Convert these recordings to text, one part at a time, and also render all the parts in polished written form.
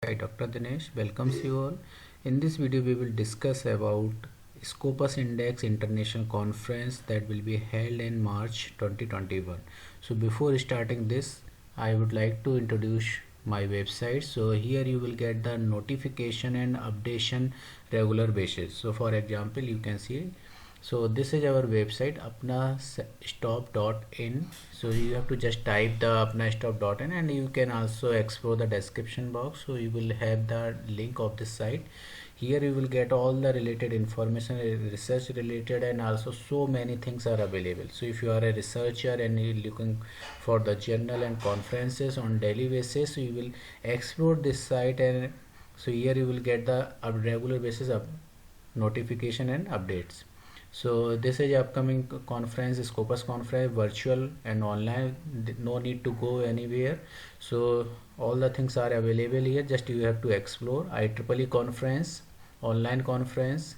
Hi, Dr. Dinesh welcomes you all. In this video, we will discuss about Scopus Index International Conference that will be held in March 2021. So before starting this, I would like to introduce my website. So here you will get the notification and updation regular basis. So for example, you can see, so this is our website apnastop.in. so you have to just type the apnastop.in, and you can also explore the description box, so you will have the link of this site. Here you will get all the related information, research related, and also so many things are available. So if you are a researcher and you're looking for the journal and conferences on daily basis, so you will explore this site, and so here you will get the regular basis of notification and updates. So this is upcoming conference, Scopus conference, virtual and online, no need to go anywhere. So all the things are available here, just you have to explore. IEEE conference, online conference,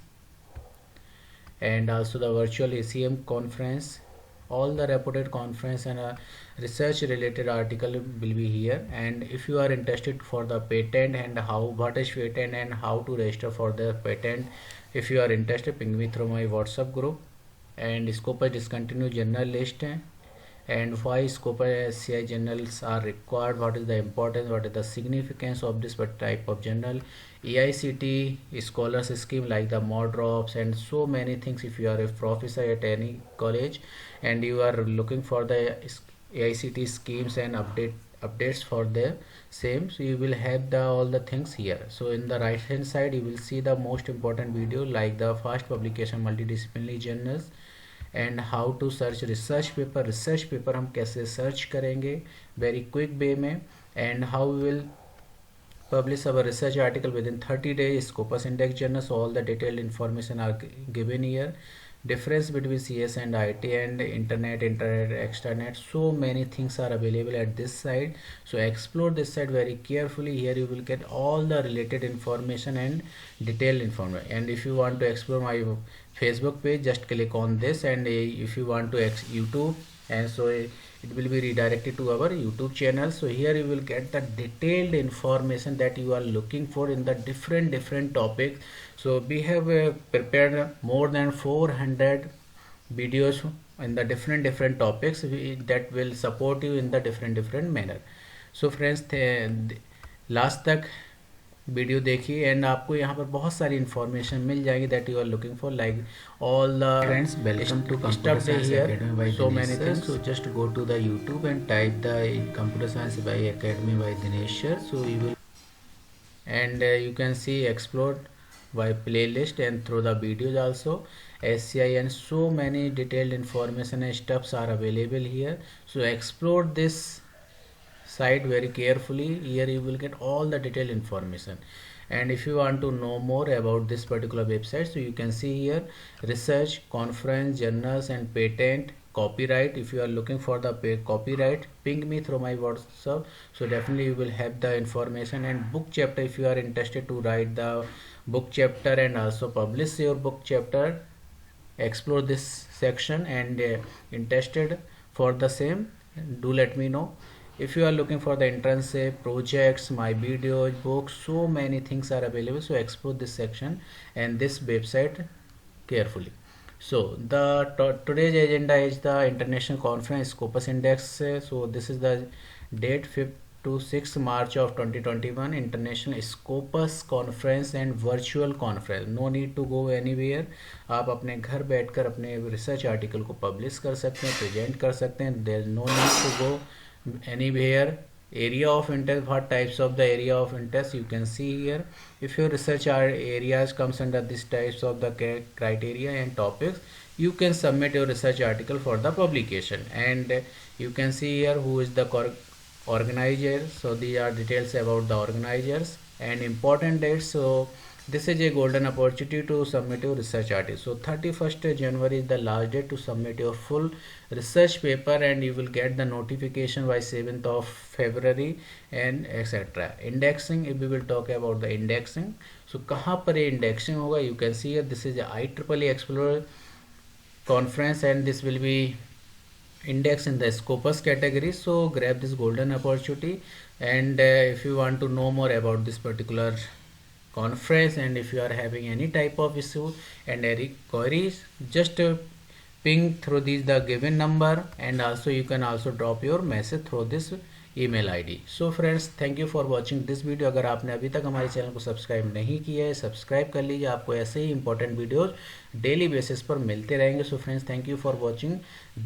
and also the virtual ACM conference. All the reported conference and research related article will be here. And if you are interested for the patent and what is patent and how to register for the patent, if you are interested, ping me through my WhatsApp group. And Scopus discontinued journal list, and why Scopus SCI journals are required, what is the importance, what is the significance of this type of journal, AICT scholars scheme like the MODROPS, and so many things. If you are a professor at any college and you are looking for the AICT schemes and updates for the same, so you will have all the things here. So in the right hand side you will see the most important video like the fast publication multidisciplinary journals, and how to search research paper हम कैसे search करेंगे very quick way में, and how will publish our research article within 30 days. Scopus Index journals, all the detailed information are given here. Difference between CS and IT and internet, extranet, so many things are available at this site. So explore this site very carefully. Here you will get all the related information and detailed information. And if you want to explore my Facebook page, just click on this, and if you want to YouTube, and so it will be redirected to our YouTube channel. So here you will get the detailed information that you are looking for in the different topics. So we have prepared more than 400 videos in the different topics that will support you in the different manner. So friends, last तक video देखिए, and आपको यहाँ पर बहुत सारी information मिल जाएगी that you are looking for, like all the friends welcome to computer science academy by so many things. So just go to the YouTube and type the computer science by academy by Dinesh sir. So you will and you can see explored by playlist and through the videos also, SCI, and so many detailed information and stuffs are available here. So explore this site very carefully. Here you will get all the detailed information, and if you want to know more about this particular website, so you can see here research, conference, journals, and patent, copyright. If you are looking for the copyright, ping me through my WhatsApp, so definitely you will have the information. And book chapter, if you are interested to write the book chapter and also publish your book chapter, explore this section, and interested for the same, do let me know. If you are looking for the internship projects, my videos, books, so many things are available. So explore this section and this website carefully. So the today's agenda is the international conference Scopus Index. So this is the date 5th to 6th March of 2021, international Scopus conference and virtual conference. No need to go anywhere. आप अपने घर बैठकर अपने research article को publish कर सकते हैं, present कर सकते हैं. There is no need to go anywhere. Area of interest, what types of the area of interest you can see here. If your research areas comes under this types of the criteria and topics, you can submit your research article for the publication. And you can see here who is the organizer. So these are details about the organizers and important dates. So this is a golden opportunity to submit your research article. So 31st January is the last date to submit your full research paper, and you will get the notification by 7th of February and etc. Indexing, if we will talk about the indexing, so कहाँ पर ये indexing होगा, you can see here this is a IEEE Explorer conference, and this will be index in the Scopus category. So grab this golden opportunity, and if you want to know more about this particular conference, and if you are having any type of issue and any queries, just ping through the given number, and also you can also drop your message through this email ID. So friends, thank you for watching this video. अगर आपने अभी तक हमारे channel को subscribe नहीं किया है, subscribe कर लीजिए, आपको ऐसे ही इंपॉर्टेंट वीडियोस डेली बेसिस पर मिलते रहेंगे. So friends, thank you for watching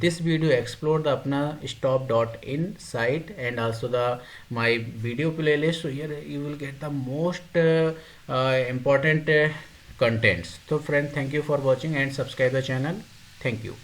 this video. Explore the अपना stop.in site and also the my video playlist. So here you will get the most important contents. So friends, thank you for watching and subscribe the channel. Thank you.